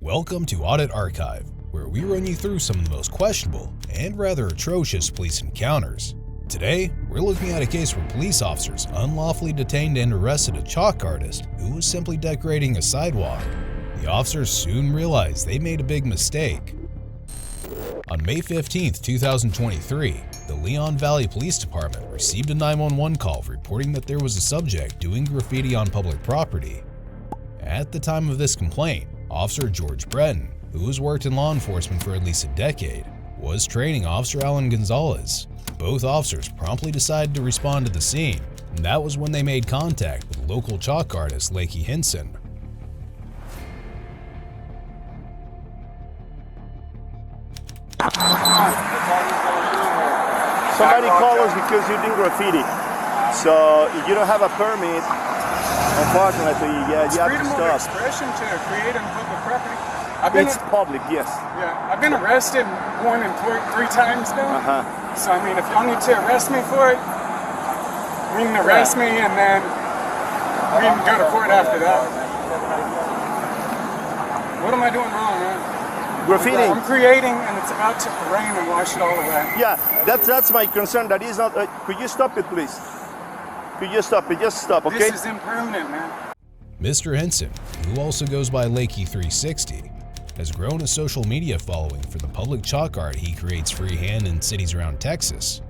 Welcome to Audit Archive, where we run you through some of the most questionable and rather atrocious police encounters. Today, we're looking at a case where police officers unlawfully detained and arrested a chalk artist who was simply decorating a sidewalk. The officers soon realized they made a big mistake. On May 15, 2023, the Leon Valley Police Department received a 911 call reporting that there was a subject doing graffiti on public property. At the time of this complaint, Officer George Breton, who has worked in law enforcement for at least a decade, was training Officer Alan Gonzalez. Both officers promptly decided to respond to the scene, and that was when they made contact with local chalk artist Lakey Hinson. Somebody called us because you did graffiti. So if you don't have a permit, unfortunately, you have to stop. Freedom of expression to create on public property. It's public, yes. Yeah, I've been arrested more than three times now. So I mean, if y'all need to arrest me for it, you can arrest me, and then we can go to court after that. What am I doing wrong, man? Graffiti. I'm creating, and it's about to rain and wash it all away. Yeah, that's my concern. That is not. Could you stop it, please? Could you stop it? Just stop, okay? This is impermanent, man. Mr. Hinson, who also goes by Lakey360, has grown a social media following for the public chalk art he creates freehand in cities around Texas.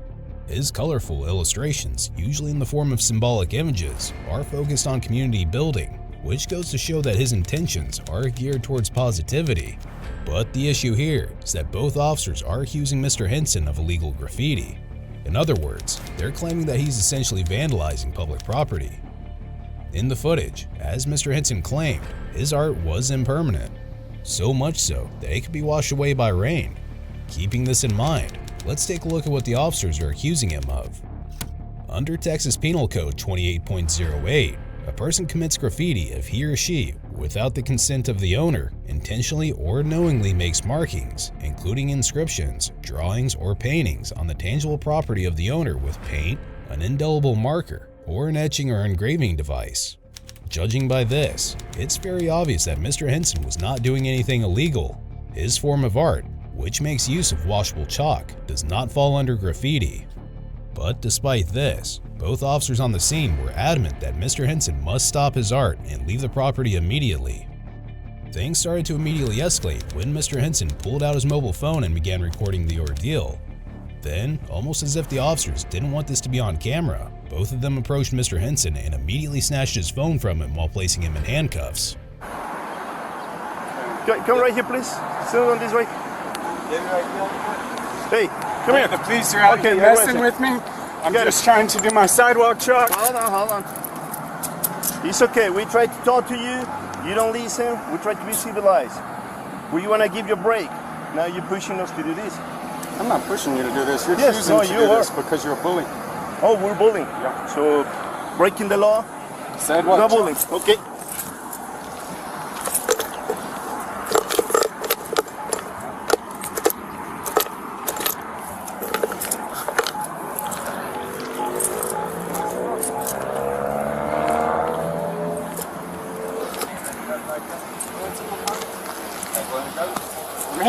His colorful illustrations, usually in the form of symbolic images, are focused on community building, which goes to show that his intentions are geared towards positivity. But the issue here is that both officers are accusing Mr. Hinson of illegal graffiti. In other words, they're claiming that he's essentially vandalizing public property. In the footage, as Mr. Hinson claimed, his art was impermanent, so much so that it could be washed away by rain. Keeping this in mind, let's take a look at what the officers are accusing him of. Under Texas Penal Code 28.08, a person commits graffiti if he or she, without the consent of the owner, intentionally or knowingly makes markings, including inscriptions, drawings, or paintings on the tangible property of the owner with paint, an indelible marker, or an etching or engraving device. Judging by this, it's very obvious that Mr. Hinson was not doing anything illegal. His form of art, which makes use of washable chalk, does not fall under graffiti. But despite this, both officers on the scene were adamant that Mr. Hinson must stop his art and leave the property immediately. Things started to immediately escalate when Mr. Hinson pulled out his mobile phone and began recording the ordeal. Then, almost as if the officers didn't want this to be on camera, both of them approached Mr. Hinson and immediately snatched his phone from him while placing him in handcuffs. Come right here, please. Sit on this way. Hey, come here. The police are out here messing with me. I'm just trying to do my sidewalk chalk. Hold on. It's okay. We tried to talk to you. You don't listen. We try to be civilized. We want to give you a break. Now you're pushing us to do this. I'm not pushing you to do this. You're choosing to do this because you're a bully. Oh, we're bullying. Yeah. So, breaking the law. Sidewalk no bullying. Okay.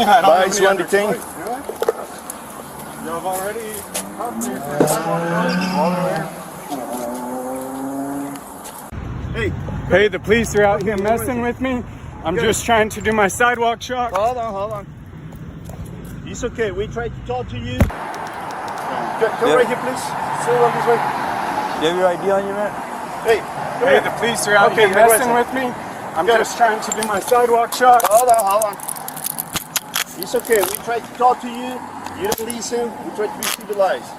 I don't one detain. Y'all already talked to me for Hey, the police are out here messing with me. I'm just trying to do my sidewalk chalk. Hold on. It's okay. We tried to talk to you. Come right here, please. Sit on this way. You have your ID on you, man? Hey, the police are out here messing with me. I'm just trying to do my sidewalk chalk. Hold on. It's okay. We tried to talk to you. You don't listen. We try to be civilized.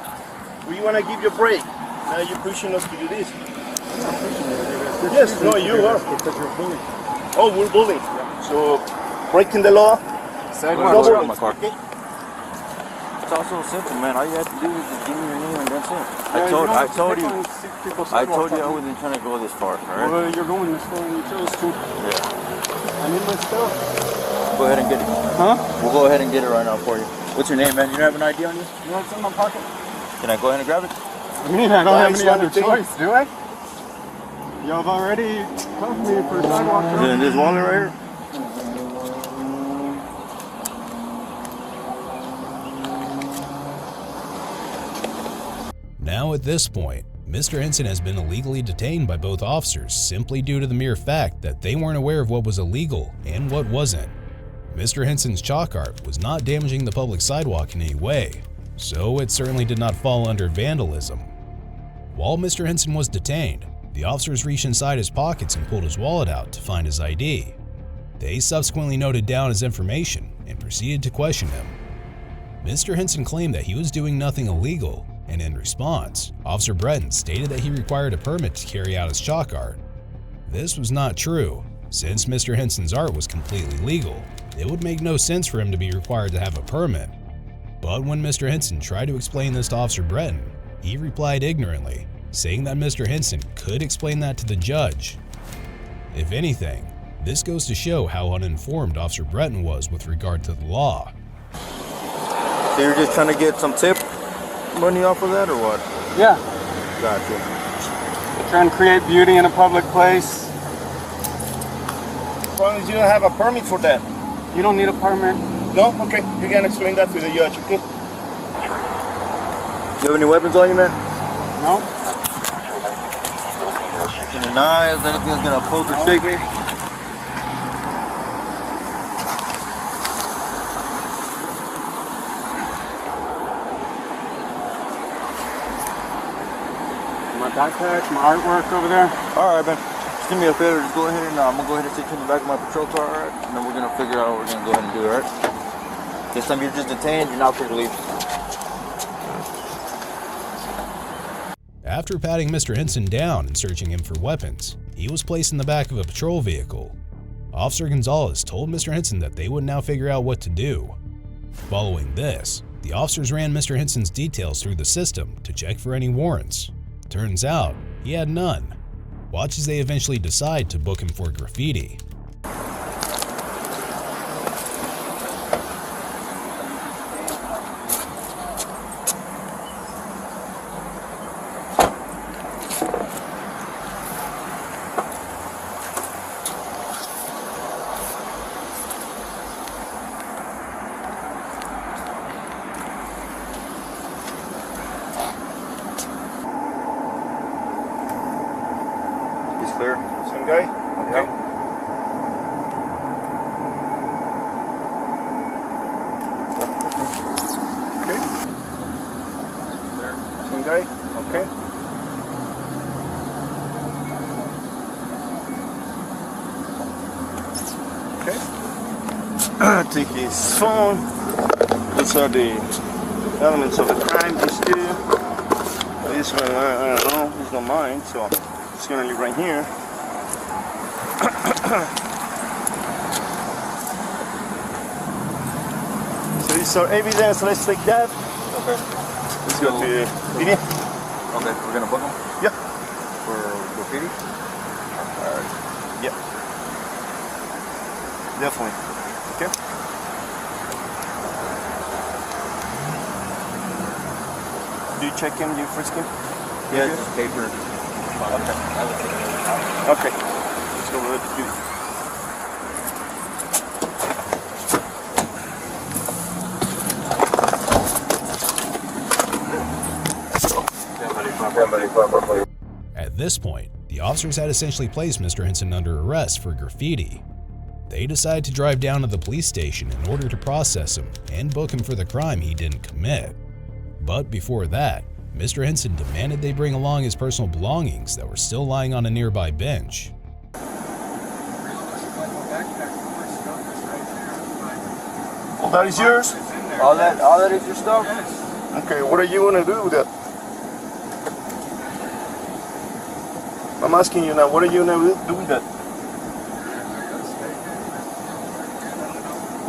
We want to give you a break. Now you're pushing us to do this. I'm not pushing you to do this. Yes, no, you are. Because you're a bully. Oh, we're bullying. So, breaking the law. Sidewalk chalk. My car. It's also simple, man. All you have to do is just give me your name and that's it. I told you I wasn't trying to go this far, alright? Well, you're going this far and you chose to. Yeah. I need my stuff. Go ahead and get it. Huh? We'll go ahead and get it right now for you. What's your name, man? You don't have an ID on you? No, it's in my pocket. Can I go ahead and grab it? I mean, I don't have any other choice, do I? Y'all have already talked to me for a sidewalk. Is it in this wallet right here? Now at this point, Mr. Henson has been illegally detained by both officers simply due to the mere fact that they weren't aware of what was illegal and what wasn't. Mr. Henson's chalk art was not damaging the public sidewalk in any way, so it certainly did not fall under vandalism. While Mr. Henson was detained, the officers reached inside his pockets and pulled his wallet out to find his ID. They subsequently noted down his information and proceeded to question him. Mr. Henson claimed that he was doing nothing illegal, and in response, Officer Breton stated that he required a permit to carry out his chalk art. This was not true. Since Mr. Henson's art was completely legal, it would make no sense for him to be required to have a permit. But when Mr. Henson tried to explain this to Officer Breton, he replied ignorantly, saying that Mr. Henson could explain that to the judge. If anything, this goes to show how uninformed Officer Breton was with regard to the law. So you're just trying to get some tip money off of that, or what? Yeah. Gotcha. Trying to create beauty in a public place. As long as you don't have a permit for that. You don't need a permit. No? Okay. You can explain that to the judge, okay? You have any weapons on you, man? No. Any knives? Anything that's gonna poke or shake me? My backpack, my artwork over there. All right, man. Just do me a favor. Just go ahead and I'm gonna go ahead and take you in the back of my patrol car, all right? And then we're gonna figure out what we're gonna go ahead and do, all right? This time you're just detained. You're not free to leave. After patting Mr. Henson down and searching him for weapons, he was placed in the back of a patrol vehicle. Officer Gonzalez told Mr. Henson that they would now figure out what to do. Following this, the officers ran Mr. Henson's details through the system to check for any warrants. Turns out, he had none. Watch as they eventually decide to book him for graffiti. Clear. Same guy? Okay. Okay. Same guy? Okay. Okay. Take his phone. These are the elements of the crime, these two. This one, I don't know, he's not mine, so it's gonna leave right here. So these are evidence, let's take that. Okay. Let's go to Dini. Okay, we're gonna book him? Yeah. For graffiti? Alright. Yeah. Definitely. Okay. Do you check him? Do you frisk him? Yeah, just paper. Okay. Okay. Let's go with it. At this point, the officers had essentially placed Mr. Henson under arrest for graffiti. They decided to drive down to the police station in order to process him and book him for the crime he didn't commit. But before that, Mr. Henson demanded they bring along his personal belongings that were still lying on a nearby bench. All that is yours? All that is your stuff? Okay, what are you gonna do with that? I'm asking you now, what are you gonna do with that?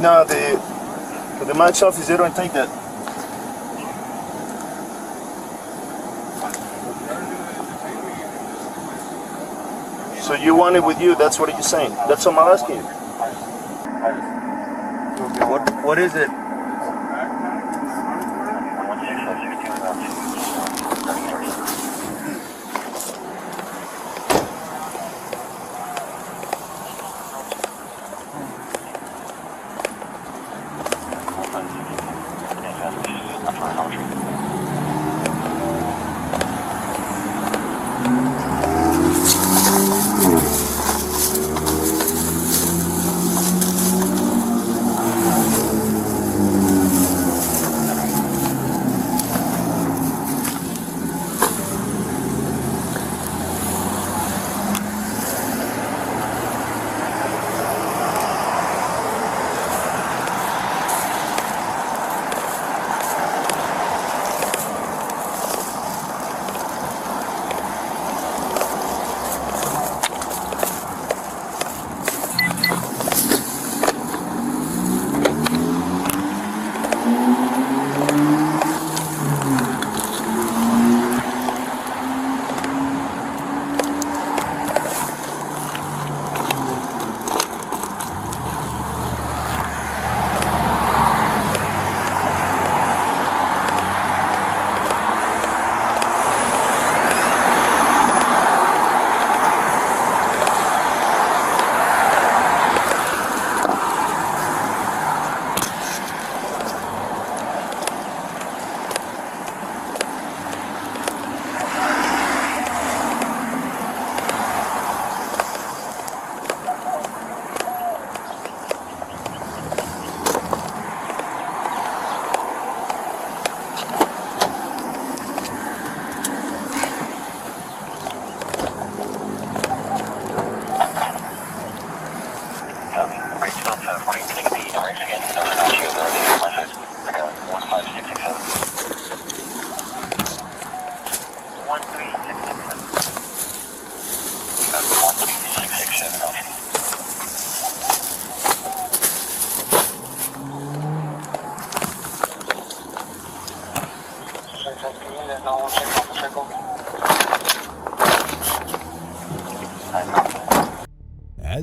No, the max office, they don't take that. So you want it with you, that's what you're saying. That's what I'm asking you. Okay, what is it?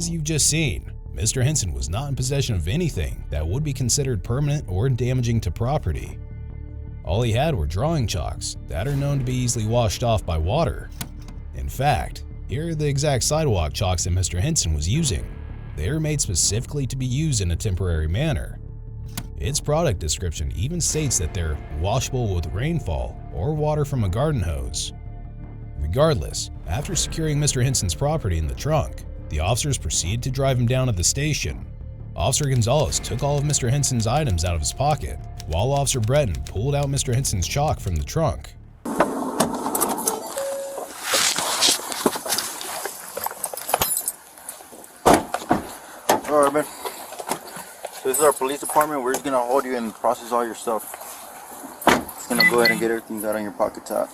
As you've just seen, Mr. Henson was not in possession of anything that would be considered permanent or damaging to property. All he had were drawing chalks that are known to be easily washed off by water. In fact, here are the exact sidewalk chalks that Mr. Henson was using. They are made specifically to be used in a temporary manner. Its product description even states that they're washable with rainfall or water from a garden hose. Regardless, after securing Mr. Henson's property in the trunk, the officers proceeded to drive him down to the station. Officer Gonzalez took all of Mr. Henson's items out of his pocket, while Officer Breton pulled out Mr. Henson's chalk from the trunk. Alright, man. So this is our police department. We're just gonna hold you and process all your stuff. Just gonna go ahead and get everything out on your pocket top.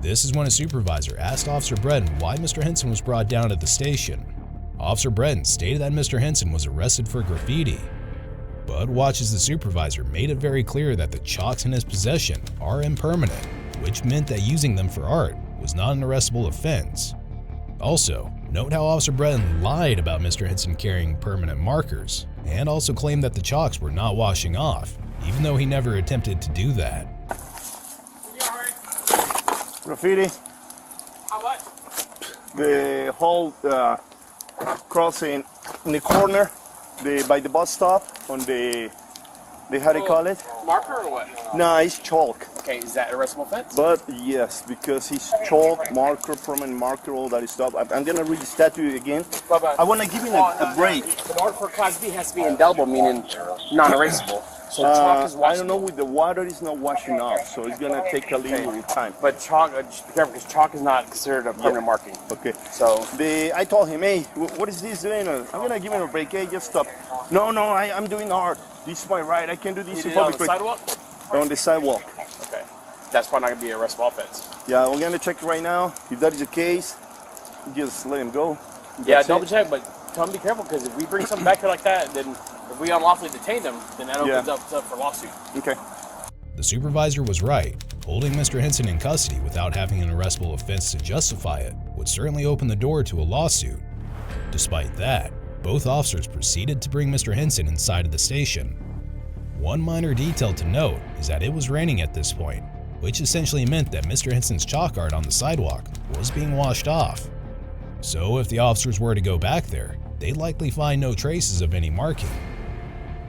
This is when a supervisor asked Officer Breton why Mr. Henson was brought down to the station. Officer Breton stated that Mr. Henson was arrested for graffiti, but watch as the supervisor made it very clear that the chalks in his possession are impermanent, which meant that using them for art was not an arrestable offense. Also, note how Officer Breton lied about Mr. Henson carrying permanent markers, and also claimed that the chalks were not washing off, even though he never attempted to do that. Graffiti. How much? The whole crossing in the corner, by the bus stop on the how do you call it? Marker or what? No, it's chalk. Okay, is that arrestable offense? But yes, because he's chalk, marker, permanent marker, all that stuff. I'm gonna read the statute again. I want to give him a break. In order for Class B, it has to be indelible, meaning non-erasable. So chalk is I don't know, with the water it's not washing off, so it's gonna take a little time. But chalk, just be careful, because chalk is not considered a permanent marking. Okay. So I told him, hey, what is this doing? I'm gonna give him a break. Hey, just stop. No, I'm doing art. This is my right. I can do this you in did it on public. the sidewalk? On the sidewalk. Okay. That's probably not going to be an arrestable offense. Yeah, we're gonna check right now. If that is the case, just let him go. Yeah, double check, but tell him to be careful, because if we bring something back here like that, then if we unlawfully detain them, then that opens up for lawsuit. Okay. The supervisor was right. Holding Mr. Henson in custody without having an arrestable offense to justify it would certainly open the door to a lawsuit. Despite that, both officers proceeded to bring Mr. Henson inside of the station. One minor detail to note is that it was raining at this point, which essentially meant that Mr. Henson's chalk art on the sidewalk was being washed off. So if the officers were to go back there, they'd likely find no traces of any marking.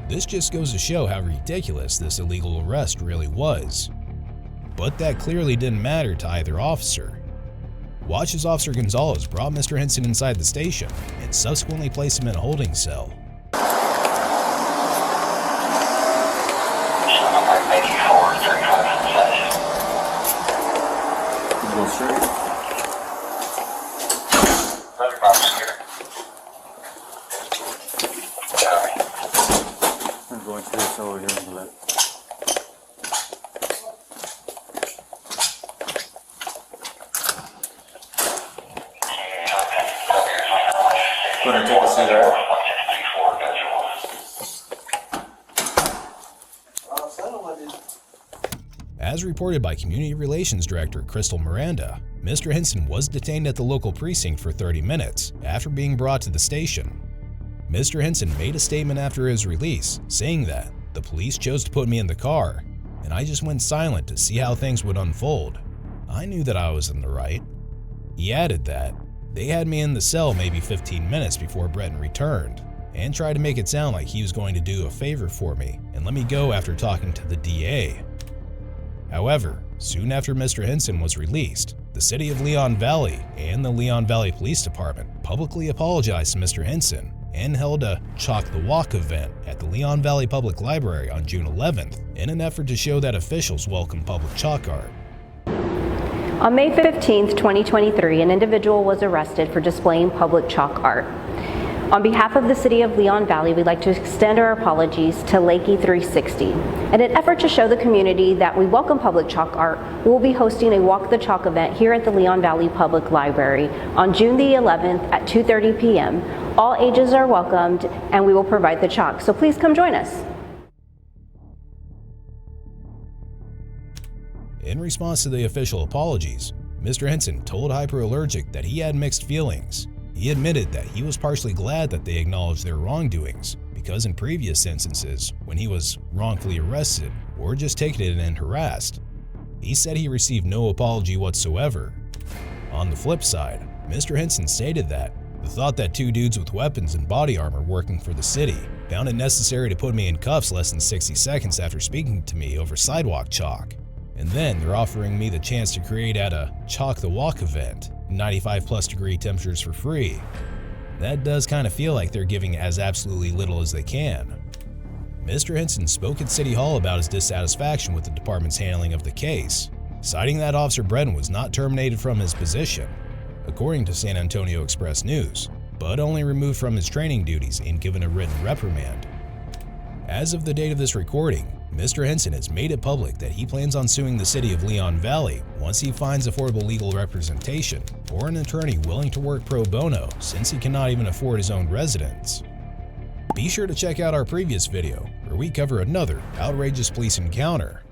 This just goes to show how ridiculous this illegal arrest really was. But that clearly didn't matter to either officer. Watch as Officer Gonzalez brought Mr. Henson inside the station and subsequently placed him in a holding cell. Go straight. I'm going to this over here on the left. Gonna take a seat, right? As reported by Community Relations Director Crystal Miranda, Mr. Henson was detained at the local precinct for 30 minutes after being brought to the station. Mr. Henson made a statement after his release saying that the police chose to put me in the car, and I just went silent to see how things would unfold. I knew that I was in the right. He added that they had me in the cell maybe 15 minutes before Breton returned, and tried to make it sound like he was going to do a favor for me and let me go after talking to the DA. However, soon after Mr. Henson was released, the City of Leon Valley and the Leon Valley Police Department publicly apologized to Mr. Henson and held a Chalk the Walk event at the Leon Valley Public Library on June 11th in an effort to show that officials welcome public chalk art. On May 15, 2023, an individual was arrested for displaying public chalk art. On behalf of the City of Leon Valley, we'd like to extend our apologies to Lakey 360. In an effort to show the community that we welcome public chalk art, we will be hosting a Walk the Chalk event here at the Leon Valley Public Library on June the 11th at 2:30 p.m. All ages are welcomed, and we will provide the chalk, so please come join us. In response to the official apologies, Mr. Henson told Hyperallergic that he had mixed feelings. He admitted that he was partially glad that they acknowledged their wrongdoings, because in previous instances, when he was wrongfully arrested or just ticketed and harassed, he said he received no apology whatsoever. On the flip side, Mr. Henson stated that the thought that two dudes with weapons and body armor working for the city found it necessary to put me in cuffs less than 60 seconds after speaking to me over sidewalk chalk. And then they're offering me the chance to create at a Chalk the Walk event, 95+ degree temperatures for free. That does kind of feel like they're giving as absolutely little as they can. Mr. Henson spoke at City Hall about his dissatisfaction with the department's handling of the case, citing that Officer Breton was not terminated from his position, according to San Antonio Express News, but only removed from his training duties and given a written reprimand. As of the date of this recording, Mr. Henson has made it public that he plans on suing the City of Leon Valley once he finds affordable legal representation or an attorney willing to work pro bono, since he cannot even afford his own residence. Be sure to check out our previous video where we cover another outrageous police encounter.